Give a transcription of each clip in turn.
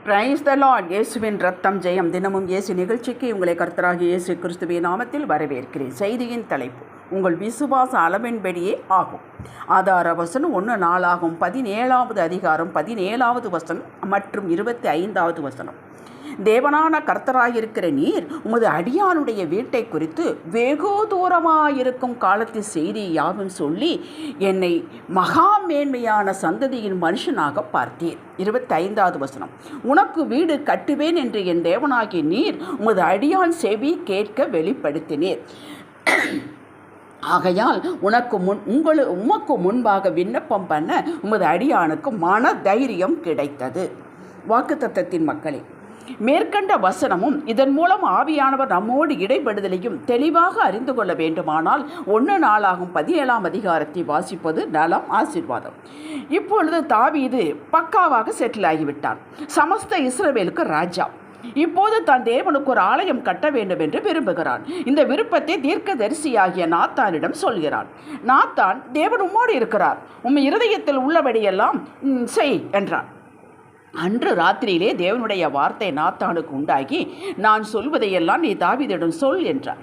Praise the Lord. இயேசுவின் ரத்தம் ஜெயம். தினமும் இயேசு நிகழ்ச்சிக்கு உங்களை கர்த்தராகிய இயேசு கிறிஸ்துவின் நாமத்தில் வரவேற்கிறேன். செய்தியின் தலைப்பு உங்கள் விசுவாச அளவின்படியே ஆகும். ஆதார வசனம் 1 17வது அதிகாரம் 17வது வசனம் மற்றும் 25வது வசனம். தேவனான கர்த்தராயிருக்கிற நீர் உமது அடியானுடைய வீட்டை குறித்து வெகு தூரமாயிருக்கும் காலத்து செய்தி யாவும் சொல்லி என்னை மகா மேன்மையான சந்ததியின் மனுஷனாக பார்த்தீர். 25வது வசனம். உனக்கு வீடு கட்டுவேன் என்று என் தேவனாகிய நீர் உமது அடியான் செவி கேட்க வெளிப்படுத்தினீர். ஆகையால் உமக்கு முன்பாக விண்ணப்பம் பண்ண உமது அடியானுக்கு மன தைரியம் கிடைத்தது. வாக்குத்தத்தத்தின் மக்களே, மேற்கண்ட வசனமும் இதன் மூலம் ஆவியானவர் நம்மோடு இடைபடுதலையும் தெளிவாக அறிந்து கொள்ள வேண்டுமானால் 17வது அதிகாரத்தை வாசிப்பது நலம், ஆசீர்வாதம். இப்பொழுது தாவீது பக்காவாக செட்டில் ஆகிவிட்டான். சமஸ்த இஸ்ரவேலுக்கு ராஜா. இப்போது தான் தேவனுக்கு ஒரு ஆலயம் கட்ட வேண்டும் என்று விரும்புகிறான். இந்த விருப்பத்தை தீர்க்கதரிசியாகிய நாத்தானிடம் சொல்கிறான். நாத்தான், தேவன் உம்மோடு இருக்கிறார், உம் இருதயத்தில் உள்ளபடியெல்லாம் செய் என்றான். அன்று ராத்திரியிலே தேவனுடைய வார்த்தை நாத்தானுக்கு உண்டாகி, நான் சொல்வதையெல்லாம் நீ தாவீதிடம் சொல் என்றார்.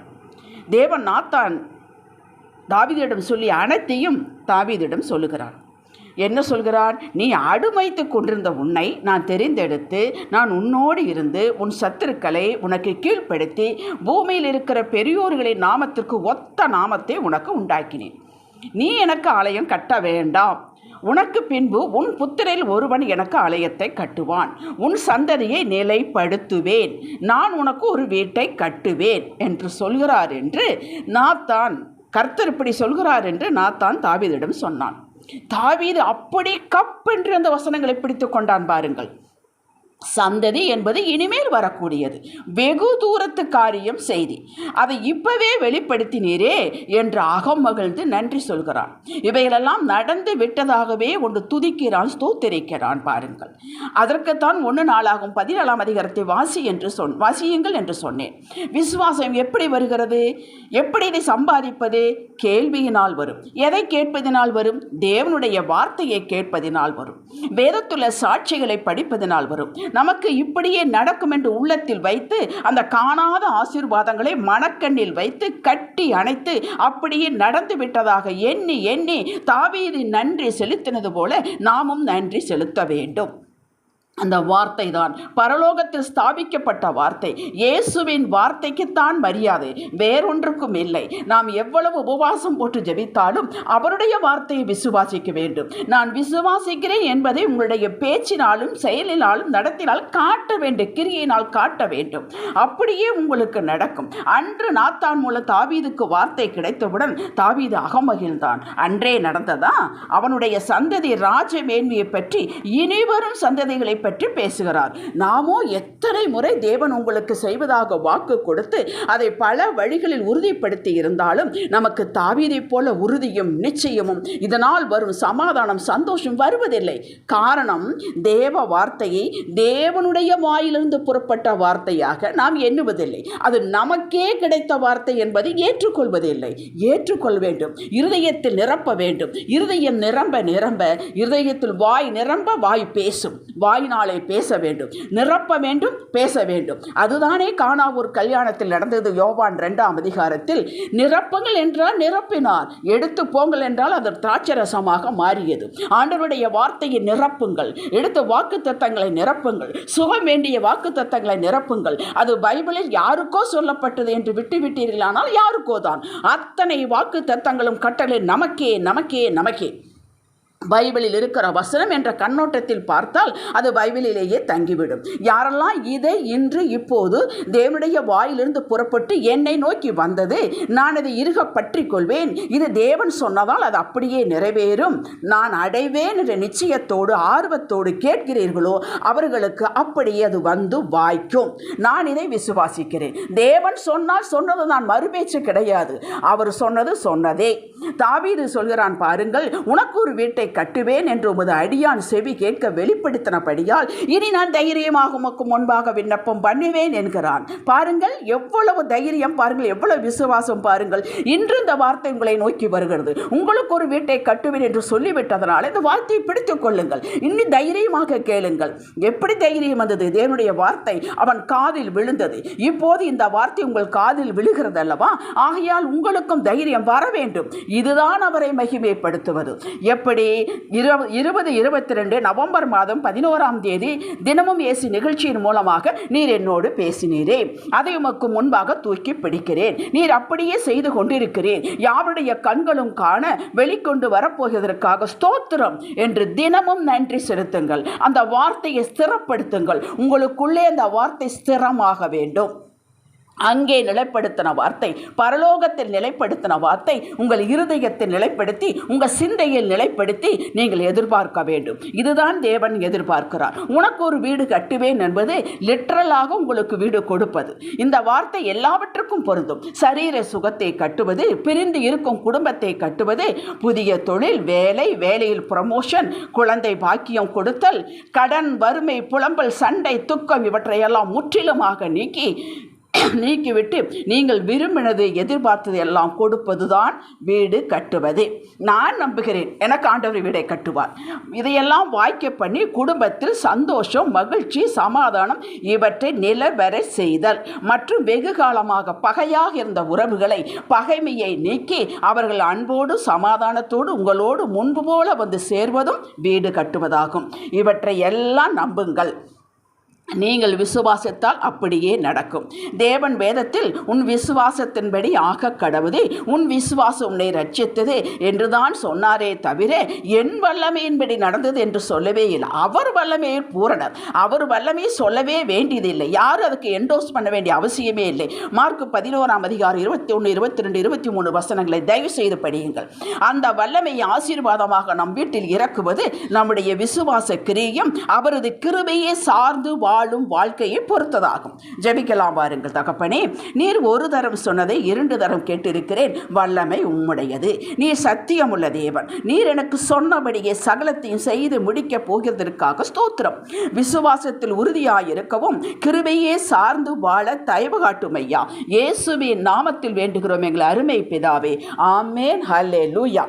தேவன் நாத்தான் தாவீதிடம் சொல்லி அனைத்தையும் தாவீதிடம் சொல்லுகிறான். என்ன சொல்கிறான்? நீ அடிமைத்து கொண்டிருந்த உன்னை நான் தெரிந்தெடுத்து நான் உன்னோடு இருந்து உன் சத்துருக்களை உனக்கு கீழ்ப்படுத்தி பூமியில் இருக்கிற பெரியோர்களின் நாமத்திற்கு ஒத்த நாமத்தை உனக்கு உண்டாக்கினேன். நீ எனக்கு ஆலயம் கட்ட வேண்டாம். உனக்கு பின்பு உன் புத்திரில் ஒருவன் எனக்கு ஆலயத்தை கட்டுவான். உன் சந்ததியை நிலைப்படுத்துவேன். நான் உனக்கு ஒரு வீட்டை கட்டுவேன் என்று சொல்கிறார் என்று நாத்தான், கர்த்தர் இப்படி சொல்கிறார் என்று நாத்தான் தாவீதிடம் சொன்னான். தாவீது அப்படி கப்பென்று அந்த வசனங்களை பிடித்து கொண்டான். பாருங்கள், சந்ததி என்பது இனிமேல் வரக்கூடியது, வெகு தூரத்து காரியம் செய்தி. அதை இப்பவே வெளிப்படுத்தினீரே என்று அகம் மகிழ்ந்து நன்றி சொல்கிறான். இவைகளெல்லாம் நடந்து விட்டதாகவே ஒன்று துதிக்கிறான், ஸ்தோத்திரிக்கிறான். பாருங்கள், அதற்குத்தான் 17வது அதிகாரத்தை வாசியுங்கள் என்று சொன்னேன். விசுவாசம் எப்படி வருகிறது? எப்படி இதை சம்பாதிப்பது? கேள்வியினால் வரும். எதை கேட்பதினால் வரும்? தேவனுடைய வார்த்தையை கேட்பதினால் வரும். வேதத்துள்ள சாட்சிகளை படிப்பதினால் வரும். நமக்கு இப்படியே நடக்கும் என்று உள்ளத்தில் வைத்து அந்த காணாத ஆசீர்வாதங்களை மனக்கண்ணில் வைத்து கட்டி அணைத்து அப்படியே நடந்து விட்டதாக எண்ணி எண்ணி தாவீது நன்றி செலுத்தினது போல நாமும் நன்றி செலுத்த வேண்டும். அந்த வார்த்தை தான் பரலோகத்தில் ஸ்தாபிக்கப்பட்ட வார்த்தை. இயேசுவின் வார்த்தைக்குத்தான் மரியாதை, வேறொன்றுக்கும் இல்லை. நாம் எவ்வளவு உபவாசம் போட்டு ஜெபித்தாலும் அவருடைய வார்த்தையை விசுவாசிக்க வேண்டும். நான் விசுவாசிக்கிறேன் என்பதை உங்களுடைய பேச்சினாலும் செயலினாலும் நடத்தினால் காட்ட வேண்டும், கிரியினால் காட்ட வேண்டும். அப்படியே உங்களுக்கு நடக்கும். அன்று நாத்தான் மூலம் தாவீதுக்கு வார்த்தை கிடைத்தவுடன் தாவீது அகமகிழ்ந்தான். அன்றே நடந்ததா? அவனுடைய சந்ததி ராஜ மேன்மையை பற்றி இனிவரும் சந்ததிகளை பற்றி பேசுகிறார். நாமோ எத்தனை முறை தேவன் உங்களுக்கு செய்வதாக வாக்கு கொடுத்து அதை பல வழிகளில் உறுதிப்படுத்தி இருந்தாலும் நமக்கு தாவீதை போல உறுதியும் நிச்சயமும் இதனால் வரும் சமாதானம், சந்தோஷம் வருவதில்லை. காரணம், தேவ வார்த்தையை தேவனுடைய வாயிலிருந்து புறப்பட்ட வார்த்தையாக நாம் எண்ணுவதில்லை. அது நமக்கே கிடைத்த வார்த்தை என்பதை ஏற்றுக்கொள்வதில்லை. ஏற்றுக்கொள்ள வேண்டும். இருதயத்தில் நிரப்ப வேண்டும். இருதயம் நிரம்ப நிரம்ப இருதயத்தில் வாய் நிரம்ப வாய் பேசும். வாயினாலே பேச வேண்டும், நிரப்ப வேண்டும், பேச வேண்டும். அதுதானே கானாவூர் கல்யாணத்தில் நடந்தது. யோவான் 2ஆம் அதிகாரத்தில் நிரப்புங்கள் என்றால் நிரப்பினார், எடுத்து போங்கள் என்றால் அது திராட்சரசமாக மாறியது. ஆண்டவருடைய வார்த்தையை நிரப்புங்கள், எடுத்து வாக்கு தத்தங்களை நிரப்புங்கள், சுகம் வேண்டிய வாக்கு தத்தங்களை நிரப்புங்கள். அது பைபிளில் யாருக்கோ சொல்லப்பட்டது என்று விட்டுவிட்டீர்களானால் யாருக்கோ தான். அத்தனை வாக்கு தத்தங்களும் கட்டளை நமக்கே நமக்கே நமக்கே. பைபிளில் இருக்கிற வசனம் என்ற கண்ணோட்டத்தில் பார்த்தால் அது பைபிளிலேயே தங்கிவிடும். யாரெல்லாம் இதை இன்று இப்போது தேவனுடைய வாயிலிருந்து புறப்பட்டு என்னை நோக்கி வந்தது, நான் அதை இறுக பற்றி கொள்வேன், இது தேவன் சொன்னதால் அது அப்படியே நிறைவேறும், நான் அடைவேன் என்ற நிச்சயத்தோடு ஆர்வத்தோடு கேட்கிறீர்களோ அவர்களுக்கு அப்படியே அது வந்து வாய்க்கும். நான் இதை விசுவாசிக்கிறேன். தேவன் சொன்னால் சொன்னது, நான் மறுபேச்சு கிடையாது. அவர் சொன்னது சொன்னதே. தாவீது சொல்கிறான், பாருங்கள், உனக்கு ஒரு வீட்டை கட்டுவேன் என்று உமது அடியான் செவி கேட்க வெளிப்படுத்தினபடியால் இனி நான் தைரியமாக உமக்கு முன்பாக விண்ணப்பம் பண்ணுவேன் என்கிறான். பாருங்கள் எவ்வளவு தைரியம், பாருங்கள் எவ்வளவு விசுவாசம், பாருங்கள். இன்று இந்த வார்த்தை உங்களை நோக்கி வருகிறது. உங்களுக்கு ஒரு வீட்டை கட்டுவேன் என்று சொல்லிவிட்டதனால் இந்த வார்த்தையை பிடித்துக் கொள்ளுங்கள். இன்னும் தைரியமாக கேளுங்கள். எப்படி தைரியம் வந்தது? தேவனுடைய வார்த்தை அவன் காதில் விழுந்தது. இப்போது இந்த வார்த்தை உங்கள் காதில் விழுகிறது அல்லவா? ஆகையால் உங்களுக்கும் தைரியம் வர வேண்டும். இதுதான் அவரை மகிமைப்படுத்துவது. எப்படி 2022 நவம்பர் மாதம் 11ஆம் தேதி தினமும் இயேசு நிகழ்ச்சியின் மூலமாக நீர் என்னோடு பேசினீரே, அதை உமக்கு முன்பாக தூக்கி பிடிக்கிறேன். நீர் அப்படியே செய்து கொண்டிருக்கிறேன். யாருடைய கண்களும் காண வெளிக்கொண்டு வரப்போகிறதற்காக ஸ்தோத்திரம் என்று தினமும் நன்றி செலுத்துங்கள். அந்த வார்த்தையை ஸ்திரப்படுத்துங்கள். உங்களுக்குள்ளே அந்த வார்த்தை ஸ்திரமாக வேண்டும். அங்கே நிலைப்படுத்தின வார்த்தை, பரலோகத்தில் நிலைப்படுத்தின வார்த்தை உங்கள் இருதயத்தில் நிலைப்படுத்தி உங்கள் சிந்தையில் நிலைப்படுத்தி நீங்கள் எதிர்பார்க்க வேண்டும். இதுதான் தேவன் எதிர்பார்க்கிறார். உனக்கு ஒரு வீடு கட்டுவேன் என்பது லிட்டரலாக உங்களுக்கு வீடு கொடுப்பது. இந்த வார்த்தை எல்லாவற்றுக்கும் பொருந்தும். சரீர சுகத்தை கட்டுவது, பிரிந்து இருக்கும் குடும்பத்தை கட்டுவது, புதிய தொழில், வேலை, வேலையில் ப்ரமோஷன், குழந்தை பாக்கியம் கொடுத்தல், கடன், வறுமை, புலம்பல், சண்டை, துக்கம் இவற்றையெல்லாம் முற்றிலுமாக நீக்கிவிட்டு நீங்கள் விரும்பினது, எதிர்பார்த்தது எல்லாம் கொடுப்பதுதான் வீடு கட்டுவது. நான் நம்புகிறேன் எனக்கு ஆண்டவர் வீடை கட்டுவார். இதையெல்லாம் வாய்க்க பண்ணி குடும்பத்தில் சந்தோஷம், மகிழ்ச்சி, சமாதானம் இவற்றை நிலவர செய்தல் மற்றும் வெகு காலமாக பகையாக இருந்த உறவுகளை, பகைமையை நீக்கி அவர்கள் அன்போடு சமாதானத்தோடு உங்களோடு முன்பு போல வந்து சேர்வதும் வீடு கட்டுவதாகும். இவற்றை எல்லாம் நம்புங்கள். நீங்கள் விசுவாசத்தால் அப்படியே நடக்கும். தேவன் வேதத்தில் உன் விசுவாசத்தின்படி ஆக கடவுது, உன் விசுவாசம் உன்னை ரட்சித்தது என்றுதான் சொன்னாரே தவிர என் வல்லமையின்படி நடந்தது என்று சொல்லவே இல்லை. அவர் வல்லமையை பூரணர். அவர் வல்லமையை சொல்லவே வேண்டியதில்லை. யாரும் அதுக்கு என்டோஸ் பண்ண வேண்டிய அவசியமே இல்லை. மார்க் 11ஆம் அதிகாரம் 21, 22, 23 வசனங்களை தயவு செய்து படியுங்கள். அந்த வல்லமை ஆசீர்வாதமாக நம் வீட்டில் இறக்குவது நம்முடைய விசுவாச கிரியம் அவரது கிருபையை சார்ந்து வாழும் வாழ்க்கையை பொறுத்ததாகும். ஜெபிக்கலாம் வாருங்கள். தகப்பனே, நீர் ஒரு தரம் சொன்னதை 2 தரம் கேட்டிருக்கிறேன். வல்லமை உம்முடையது. நீர் சத்தியமுள்ள தேவன். நீர் எனக்கு சொன்னபடியே சகலத்தையும் செய்து முடிக்கப் போகிறதற்காக ஸ்தோத்திரம். விசுவாசத்தில் உறுதியாயிருக்கவும் கிருபையே சார்ந்து வாழ தயவு காட்டும் ஐயா. இயேசுவின் நாமத்தில் வேண்டுகிறோம் எங்கள் அருமை பிதாவே. ஆமேன். ஹல்லேலூயா.